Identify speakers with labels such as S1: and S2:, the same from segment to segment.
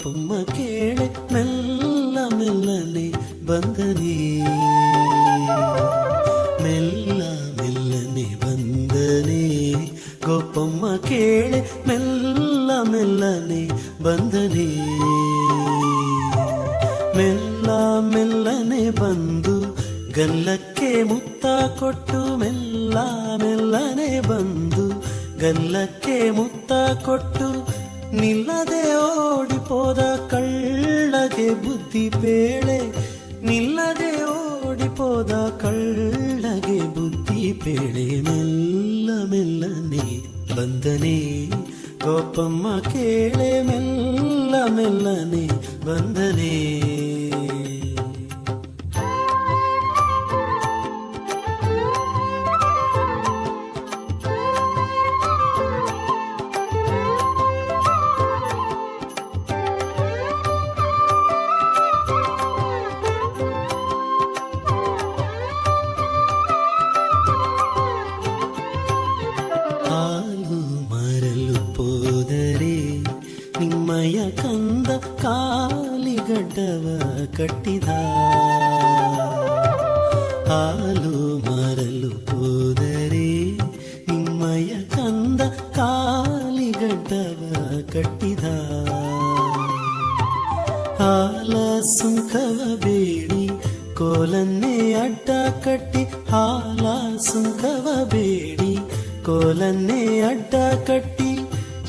S1: ಗೋಪಮ್ಮ ಕೇಳೆ ಮೆಲ್ಲ ಮೆಲ್ಲನೆ ಬಂದನೆ, ಮೆಲ್ಲ ಮೆಲ್ಲನೆ ಬಂದನೆ. ಗೋಪಮ್ಮ ಕೇಳೆ ಮೆಲ್ಲ ಮೆಲ್ಲನೆ ಬಂದನೆ, ಮೆಲ್ಲ ಮೆಲ್ಲನೆ ಬಂದು ಗಲ್ಲಕ್ಕೆ ಮುತ್ತ ಕೊಟ್ಟು, ಮೆಲ್ಲ ಮೆಲ್ಲನೆ ಬಂದು ಗಲ್ಲಕ್ಕೆ ಮುತ್ತ ಕೊಟ್ಟು, ನಿಲ್ಲದೆ ಓಡಿಪೋದ ಕಳ್ಳಗೆ ಬುದ್ಧಿ ಬೇಳೆ, ನಿಲ್ಲದೆ ಓಡಿಪೋದ ಕಳ್ಳಗೆ ಬುದ್ಧಿ ಬೇಳೆ. ಮೆಲ್ಲ ಮೆಲ್ಲನೆ ಬಂದನೆ, ಗೋಪಮ್ಮ ಕೇಳೆ ಮೆಲ್ಲ ಮೆಲ್ಲನೆ ಬಂದನೆ. ಹಾಲು ಮರಲು ಪೋದರೆ ನಿಮ್ಮಯ ಕಂದ ಕಾಲಿಗಡ್ಡವ ಕಟ್ಟಿದ, ಹಾಲು ಮರಲು ಪೋದರೆ ನಿಮ್ಮಯ ಕಂದ ಕಾಲಿಗಡ್ಡವ ಕಟ್ಟಿದ. ಹಾಲ ಸುಂಕವ ಬೇಡಿ ಕೋಲನ್ನೇ ಅಡ್ಡ ಕಟ್ಟಿ, ಹಾಲ ಸುಂಕವ ಬೇಡಿ ಕೋಲನ್ನೇ ಅಡ್ಡ ಕಟ್ಟಿ,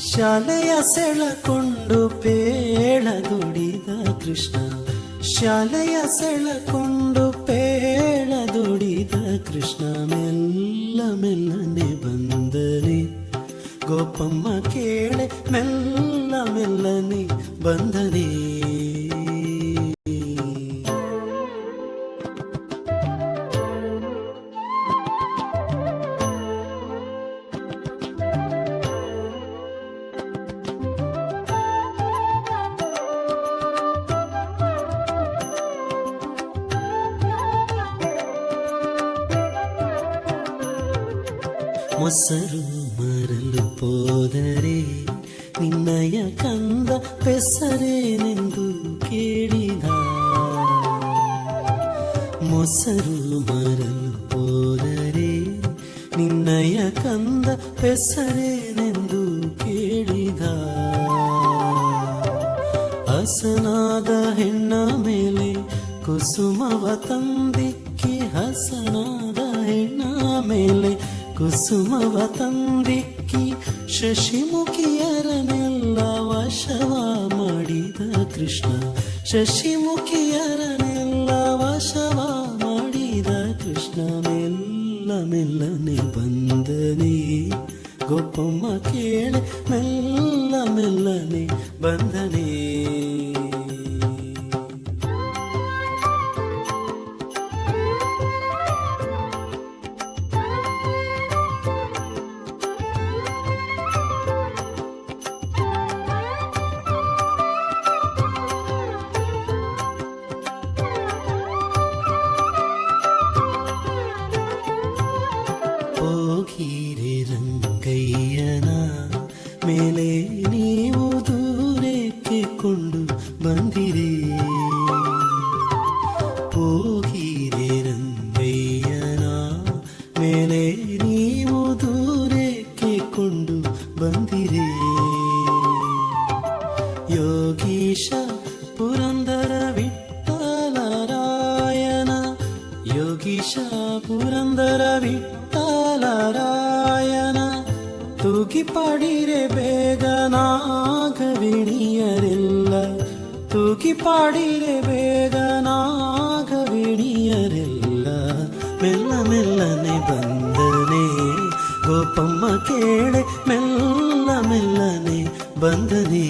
S1: ಶಾಲೆಯ ಸೆಳಕೊಂಡು ಪೇಳ ದುಡಿದ ಕೃಷ್ಣ, ಶಾಲೆಯ ಸೆಳಕೊಂಡು ಪೇಳ ದುಡಿದ ಕೃಷ್ಣ. ಮೆಲ್ಲ ಮೆಲ್ಲನೆ ಬಂದನೆ, ಗೋಪಮ್ಮ ಕೇಳೆ ಮೆಲ್ಲ ಮೆಲ್ಲನೆ ಬಂದನೆ. ಮೊಸರು ಮರಲು ಪೋದರೆ ನಿನ್ನಯ ಕಂದ ಪೆಸರೇನೆಂದು ಕೇಳಿದ, ಮೊಸರು ಮರಲು ಪೋದರೆ ನಿನ್ನಯ ಕಂದ ಪೆಸರೇನೆಂದು ಕೇಳಿದ. ಹಸನಾದ ಹೆಣ್ಣ ಮೇಲೆ ಕುಸುಮವ ತಂದಿಕ್ಕಿ, ಹಸನಾದ ಹೆಣ್ಣ ಮೇಲೆ ಕುಸುಮವ ತಂದಿಕ್ಕಿ, ಶಶಿಮುಖಿಯರನೆಲ್ಲ ವಶವ ಮಾಡಿದ ಕೃಷ್ಣ, ಶಶಿಮುಖಿಯರನೆಲ್ಲ ವಶವ ಮಾಡಿದ ಕೃಷ್ಣ. ಮೆಲ್ಲ ಮೆಲ್ಲನೆ ಬಂದನೆ, ಗೋಪಮ್ಮ ಕೇಳೆ ಮೆಲ್ಲ ಮೆಲ್ಲನೆ ಬಂದನೆ. ಹೋಗಿರೆ ರಂಗಯ್ಯನ ಮೇಲೆ ನೀವು ದೂರಕ್ಕೆ ಕೊಂಡು ಬಂದಿರೆ, ಹೋಗಿರೆ ರಂಗಯ್ಯನ ಮೇಲೆ ನೀವು ದೂರಕ್ಕೆ ಕೊಂಡು ಬಂದಿರೆ. ಯೋಗೀಶ ಪುರಂದರ ವಿಠ್ಠಲರಾಯನ, ಯೋಗೀಶ ಪುರಂದರ ವಿಠ್ಠಲರಾಯನ ತೂಗಿ ಪಾಡಿರೆ ಬೇಗ ನಾಗವಿಣಿಯರೆಲ್ಲ, ತೂಗಿ ಪಾಡಿರೆ ಬೇಗ ನಾಗವಿಣಿಯರೆಲ್ಲ. ಮೆಲ್ಲ ಮೆಲ್ಲನೆ ಬಂದನೆ, ಗೋಪಮ್ಮ ಕೇಳೆ ಮೆಲ್ಲ ಮೆಲ್ಲನೆ ಬಂದನೆ,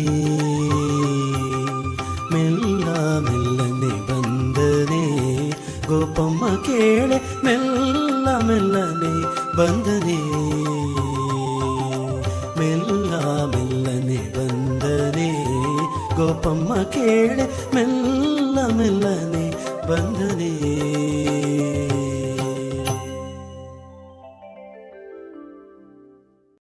S1: ಮೆಲ್ಲ ಮೆಲ್ಲನೆ ಬಂದನೆ. ಗೋಪಮ್ಮ ಕೇಳೆ ಮೆಲ್ಲ ಮೆಲ್ಲನೆ ಬಂದನೆ, ಮೆಲ್ಲ ಮೆಲ್ಲನೆ ಬಂದನೆ. ಗೋಪಮ್ಮ ಕೇಳೆ ಮೆಲ್ಲ ಮೆಲ್ಲನೆ ಬಂದನೆ.